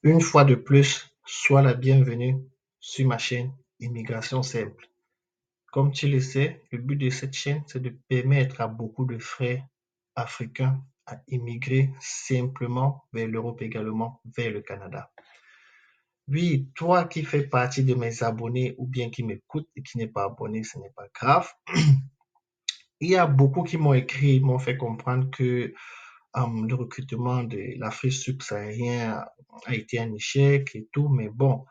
Une fois de plus, sois la bienvenue sur ma chaîne Immigration Simple. Comme tu le sais, le but de cette chaîne, c'est de permettre à beaucoup de frères africains à immigrer simplement vers l'Europe également, vers le Canada. Oui, toi qui fais partie de mes abonnés ou bien qui m'écoutes et qui n'est pas abonné, ce n'est pas grave. Il y a beaucoup qui m'ont écrit, m'ont fait comprendre que le recrutement de l'Afrique subsaharienne a été un échec et tout, mais bon,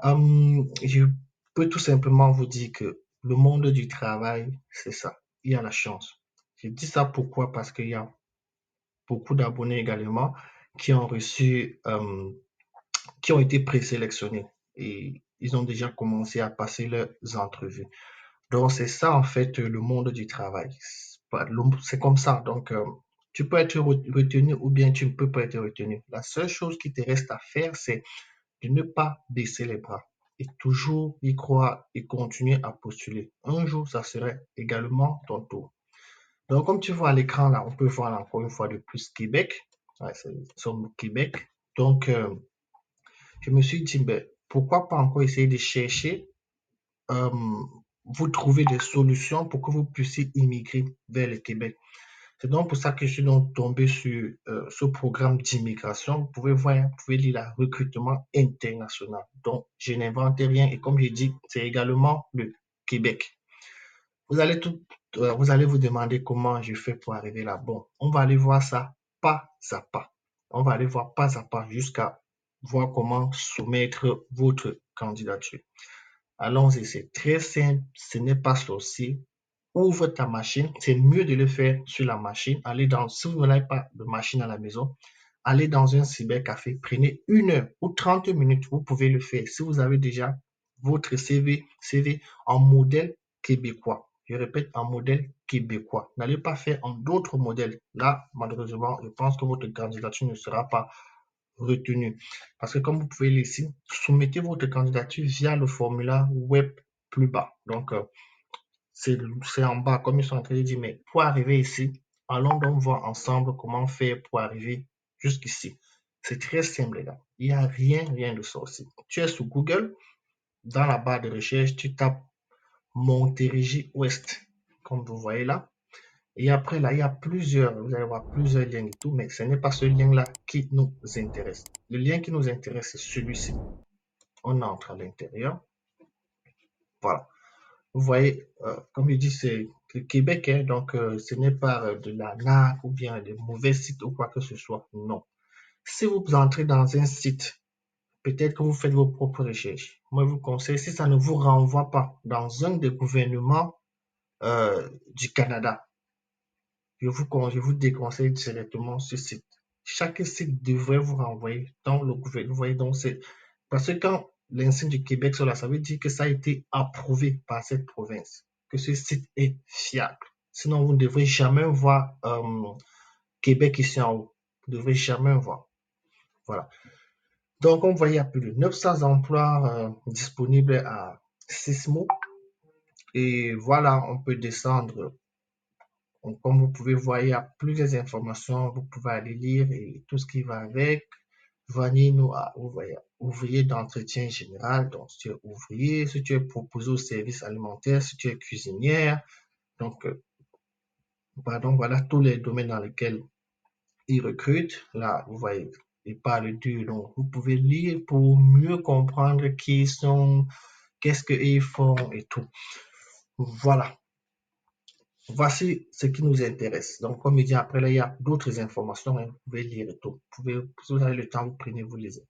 je peux tout simplement vous dire que le monde du travail, c'est ça. Il y a la chance. Je dis ça pourquoi? Parce qu'il y a beaucoup d'abonnés également qui ont reçu, qui ont été présélectionnés et ils ont déjà commencé à passer leurs entrevues. Donc, c'est ça, en fait, le monde du travail. C'est comme ça. Donc, tu peux être retenu ou bien tu ne peux pas être retenu. La seule chose qui te reste à faire, c'est de ne pas baisser les bras et toujours y croire et continuer à postuler. Un jour, ça serait également ton tour. Donc, comme tu vois à l'écran, là, on peut voir encore une fois de plus Québec. Ouais, c'est Québec. Donc, je me suis dit, ben, pourquoi pas encore essayer de chercher, euh, vous trouver des solutions pour que vous puissiez immigrer vers le Québec. C'est donc pour ça que je suis donc tombé sur ce programme d'immigration. Vous pouvez voir, vous pouvez lire le recrutement international. Donc, je n'invente rien et comme je dis, c'est également le Québec. Vous allez vous allez vous demander comment je fais pour arriver là. Bon, on va aller voir ça pas à pas. On va aller voir pas à pas jusqu'à voir comment soumettre votre candidature. Allons-y, c'est très simple, ce n'est pas sorcier. Ouvre ta machine, c'est mieux de le faire sur la machine. Si vous n'avez pas de machine à la maison, allez dans un cybercafé, prenez 1 heure ou 30 minutes, vous pouvez le faire. Si vous avez déjà votre CV en modèle québécois, je répète, en modèle québécois. N'allez pas faire en d'autres modèles. Là, malheureusement, je pense que votre candidature ne sera pas retenue. Parce que comme vous pouvez l'ici, soumettez votre candidature via le formulaire web plus bas. Donc, c'est en bas, comme ils sont en train de dire, mais pour arriver ici, allons donc voir ensemble comment faire pour arriver jusqu'ici. C'est très simple, les gars. Il n'y a rien de sorcier. Tu es sur Google, dans la barre de recherche, tu tapes Montérégie Ouest, comme vous voyez là. Et après, là, il y a vous allez voir plusieurs liens et tout, mais ce n'est pas ce lien-là qui nous intéresse. Le lien qui nous intéresse, c'est celui-ci. On entre à l'intérieur. Voilà. Vous voyez, comme je dis, c'est le Québec, hein, donc ce n'est pas de la NAC ou bien de mauvais sites ou quoi que ce soit. Non. Si vous entrez dans un site, peut-être que vous faites vos propres recherches. Moi, je vous conseille, si ça ne vous renvoie pas dans un des gouvernements du Canada, je vous déconseille directement ce site. Chaque site devrait vous renvoyer dans le gouvernement. Vous voyez, donc c'est parce que quand l'insigne du Québec sur là, ça veut dire que ça a été approuvé par cette province, que ce site est fiable. Sinon, vous ne devrez jamais voir Québec ici en haut. Vous ne devrez jamais voir. Voilà. Donc, on voit, il y a plus de 900 emplois disponibles à Sismo. Et voilà, on peut descendre. Donc, comme vous pouvez voir, il y a plusieurs informations. Vous pouvez aller lire et tout ce qui va avec. Joignez-nous à ouvrier d'entretien général. Donc, si tu es ouvrier, si tu es proposé au service alimentaire, si tu es cuisinière. Donc, voilà tous les domaines dans lesquels ils recrutent. Là, vous voyez, ils parlent d'eux. Donc, vous pouvez lire pour mieux comprendre qui ils sont, qu'est-ce qu'ils font et tout. Voilà. Voici ce qui nous intéresse. Donc, comme il dit après, là, il y a d'autres informations, hein, vous pouvez lire et tout. Si vous avez le temps, vous prenez, vous lisez.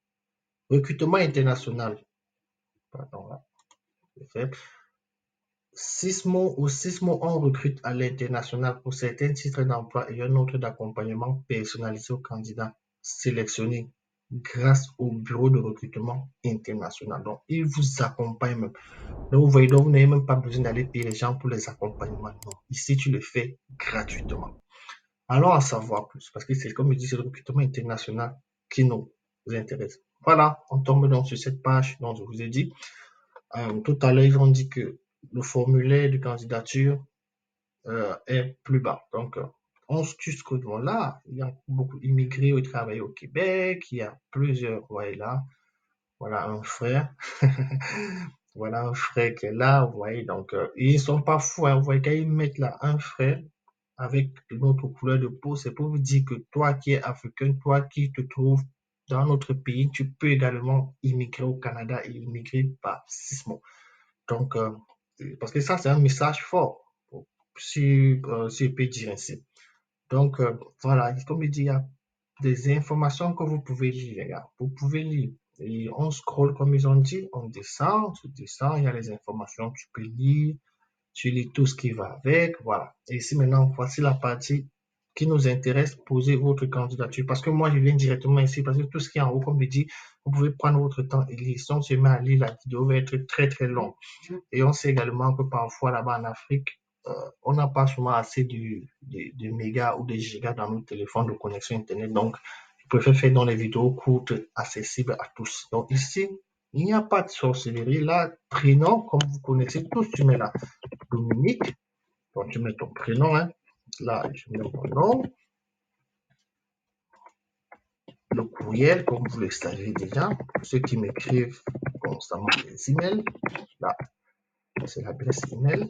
Recrutement international. Pardon, là, Sismo, on recrute à l'international pour certains titres d'emploi et un autre d'accompagnement personnalisé aux candidats sélectionnés grâce au bureau de recrutement international. Donc, ils vous accompagnent même. Donc, vous voyez, donc, vous n'avez même pas besoin d'aller payer les gens pour les accompagnements. Non, ici, tu le fais gratuitement. Allons en savoir plus, parce que c'est comme je dis, c'est le recrutement international qui nous intéresse. Voilà, on tombe donc sur cette page dont je vous ai dit. Tout à l'heure, ils ont dit que le formulaire de candidature est plus bas. Donc, astuces que là, il y a beaucoup d'immigrés qui travaillent au Québec, il y a plusieurs, voyez là, voilà un frère, voilà un frère qui est là, vous voyez, donc ils sont pas fous, hein, vous voyez, quand ils mettent là un frère avec notre couleur de peau, c'est pour vous dire que toi qui es africain, toi qui te trouves dans notre pays, tu peux également immigrer au Canada et immigrer par Sismo. Donc, parce que ça, c'est un message fort, si je peux dire ainsi. Donc, voilà, comme je dis, il y a des informations que vous pouvez lire, les gars. Vous pouvez lire. Et on scrolle, comme ils ont dit, on descend, tu descends, il y a les informations, tu peux lire, tu lis tout ce qui va avec, voilà. Et ici, maintenant, voici la partie qui nous intéresse, posez votre candidature. Parce que moi, je viens directement ici, parce que tout ce qui est en haut, comme je dis, vous pouvez prendre votre temps et lire. Si on se met à lire, la vidéo va être très, très longue. Et on sait également que parfois, là-bas en Afrique, on n'a pas souvent assez de mégas ou de gigas dans nos téléphones de connexion Internet. Donc, je préfère faire dans les vidéos courtes, accessibles à tous. Donc, ici, il n'y a pas de sorcellerie. Là, prénom, comme vous connaissez tous, tu mets là Dominique. Donc, tu mets ton prénom. Hein. Là, je mets mon nom. Le courriel, comme vous le savez déjà. Pour ceux qui m'écrivent constamment des emails. Là, c'est l'adresse email.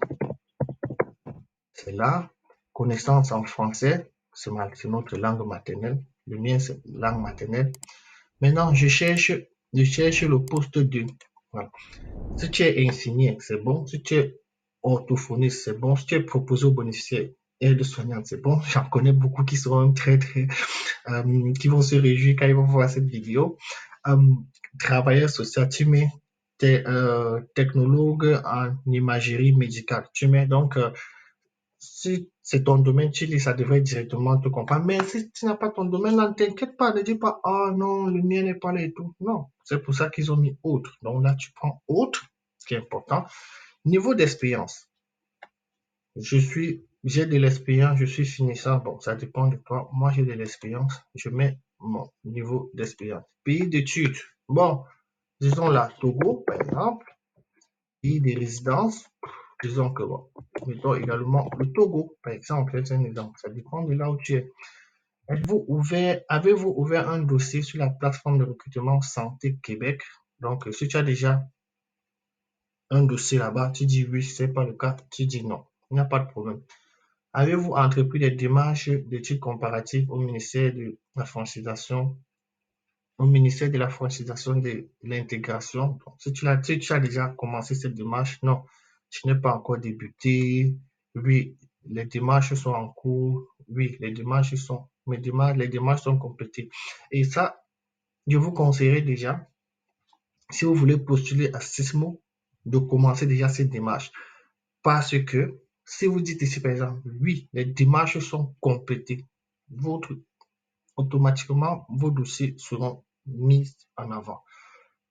C'est là. Connaissance en français. C'est notre langue maternelle. Le mien, c'est langue maternelle. Maintenant, je cherche le poste 2. Voilà. Si tu es infirmier, c'est bon. Si tu es orthophoniste, c'est bon. Si tu es proposé aux bénéficiaires aide-soignante, c'est bon. J'en connais beaucoup qui seront très, très, qui vont se réjouir quand ils vont voir cette vidéo. Euh, Travailleur social, tu mets technologue en imagerie médicale. Tu mets donc, si c'est ton domaine, tu lis, ça devrait directement te comprendre. Mais si tu n'as pas ton domaine, là, ne t'inquiète pas, ne dis pas, ah non, le mien n'est pas là et tout. Non, c'est pour ça qu'ils ont mis autre. Donc là, tu prends autre, ce qui est important. Niveau d'expérience. J'ai de l'expérience, je suis finissant. Bon, ça dépend de toi. Moi, j'ai de l'expérience. Je mets mon niveau d'expérience. Pays d'études. Bon, disons là, Togo, par exemple. Pays de résidence. Disons que bon. Mettons également le Togo, par exemple. C'est un exemple. Ça dépend de là où tu es. Avez-vous ouvert un dossier sur la plateforme de recrutement Santé Québec? Donc, si tu as déjà un dossier là-bas, tu dis oui, si ce n'est pas le cas, tu dis non. Il n'y a pas de problème. Avez-vous entrepris des démarches d'études comparatives au ministère de la francisation de l'intégration? Si tu as déjà commencé cette démarche, non, je n'ai pas encore débuté. Oui, les démarches sont en cours. Oui, les démarches sont complétées. Et ça, je vous conseillerais déjà, si vous voulez postuler à Sismo, de commencer déjà cette démarche. Parce que si vous dites ici, par exemple, oui, les démarches sont complétées, automatiquement, vos dossiers seront mis en avant.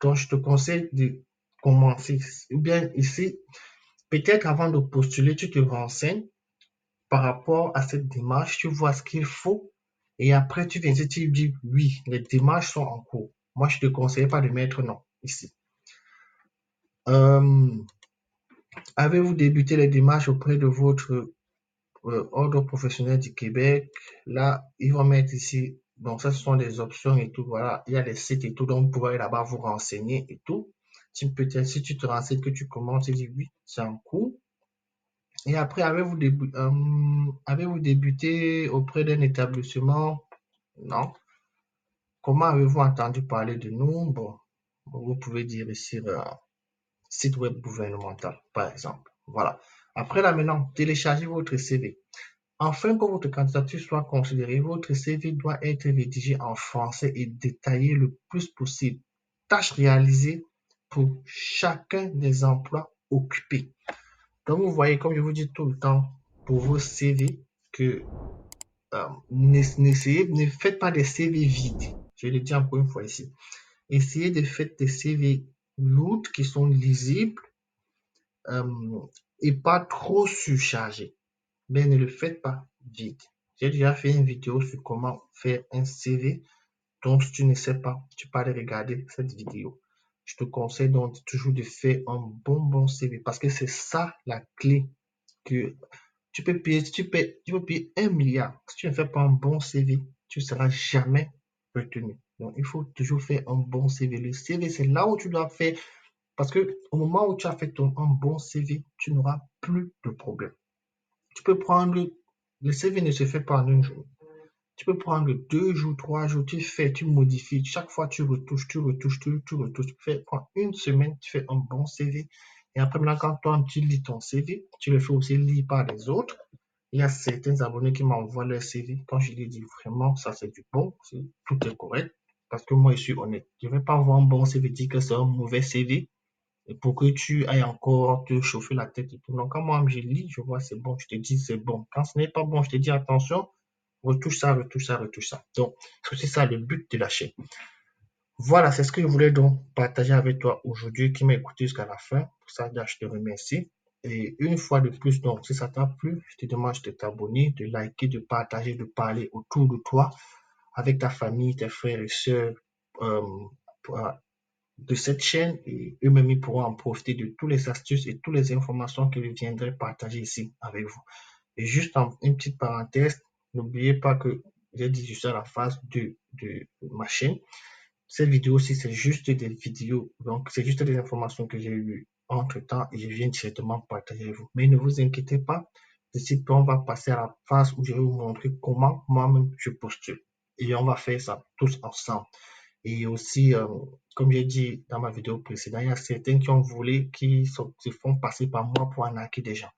Donc, je te conseille de commencer. Ou bien ici, peut-être avant de postuler, tu te renseignes par rapport à cette démarche, tu vois ce qu'il faut et après, tu viens ici, tu dis oui, les démarches sont en cours. Moi, je ne te conseille pas de mettre non ici. Euh, Avez-vous débuté les démarches auprès de votre ordre professionnel du Québec? Là, ils vont mettre ici, donc ça, ce sont des options et tout, voilà, il y a les sites et tout, donc vous pouvez là-bas vous renseigner et tout. Peut-être si tu te renseignes que tu commences, tu dis oui, c'est en cours. Et après, avez-vous débuté auprès d'un établissement? Non. Comment avez-vous entendu parler de nous? Bon, vous pouvez dire ici site web gouvernemental, par exemple. Voilà. Après là, maintenant, téléchargez votre CV. Afin que votre candidature soit considérée, votre CV doit être rédigé en français et détaillé le plus possible. Tâches réalisées pour chacun des emplois occupés. Donc, vous voyez, comme je vous dis tout le temps, pour vos CV, que ne faites pas des CV vides. Je le dis encore une fois ici. Essayez de faire des CV lourds qui sont lisibles et pas trop surchargés. Mais ne le faites pas vite. J'ai déjà fait une vidéo sur comment faire un CV. Donc, si tu ne sais pas, tu peux aller regarder cette vidéo. Je te conseille donc toujours de faire un bon CV parce que c'est ça la clé que tu peux payer 1 milliard. Si tu ne fais pas un bon CV, tu ne seras jamais retenu. Donc, il faut toujours faire un bon CV. Le CV, c'est là où tu dois faire, parce que au moment où tu as fait un bon CV, tu n'auras plus de problème. Tu peux prendre, le CV ne se fait pas en un jour. Tu peux prendre 2 jours, 3 jours, tu fais, tu modifies. Chaque fois, tu retouches, tu retouches, tu retouches. Prends une semaine, tu fais un bon CV. Et après, maintenant, quand toi, tu lis ton CV, tu le fais aussi lire par les autres. Il y a certains abonnés qui m'envoient leur CV. Quand je leur dis vraiment, ça c'est du bon, tout est correct. Parce que moi, je suis honnête. Je ne vais pas avoir un bon CV, dire que c'est un mauvais CV. Et pour que tu ailles encore te chauffer la tête et tout. Donc, quand moi, je lis, je vois c'est bon, je te dis c'est bon. Quand ce n'est pas bon, je te dis attention, retouche ça, retouche ça, retouche ça. Donc, c'est aussi ça le but de la chaîne. Voilà, c'est ce que je voulais donc partager avec toi aujourd'hui qui m'a écouté jusqu'à la fin. Pour ça, je te remercie. Et une fois de plus, donc, si ça t'a plu, je te demande de t'abonner, de liker, de partager, de parler autour de toi, avec ta famille, tes frères et sœurs, euh, de cette chaîne. Et eux-mêmes, ils pourront en profiter de toutes les astuces et toutes les informations que je viendrai partager ici avec vous. Et juste une petite parenthèse, n'oubliez pas que j'ai dit juste à la phase de ma chaîne. Cette vidéo-ci, c'est juste des vidéos, donc c'est juste des informations que j'ai eues entre-temps et je viens directement partager avec vous. Mais ne vous inquiétez pas, d'ici peu, on va passer à la phase où je vais vous montrer comment moi-même je postule. Et on va faire ça tous ensemble. Et aussi, comme j'ai dit dans ma vidéo précédente, il y a certains qui ont volé, se font passer par moi pour arnaquer des gens.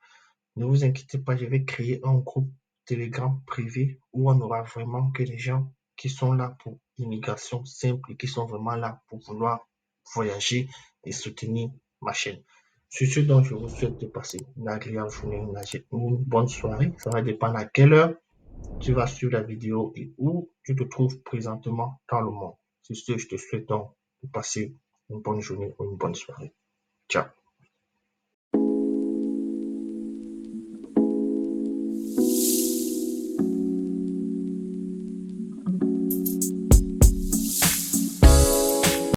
Ne vous inquiétez pas, je vais créer un groupe Telegram privé où on aura vraiment que les gens qui sont là pour immigration simple et qui sont vraiment là pour vouloir voyager et soutenir ma chaîne. Sur ce, donc, je vous souhaite de passer une agréable journée, une bonne soirée. Ça va dépendre à quelle heure tu vas suivre la vidéo et où tu te trouves présentement dans le monde. Sur ce, je te souhaite donc de passer une bonne journée ou une bonne soirée. Ciao.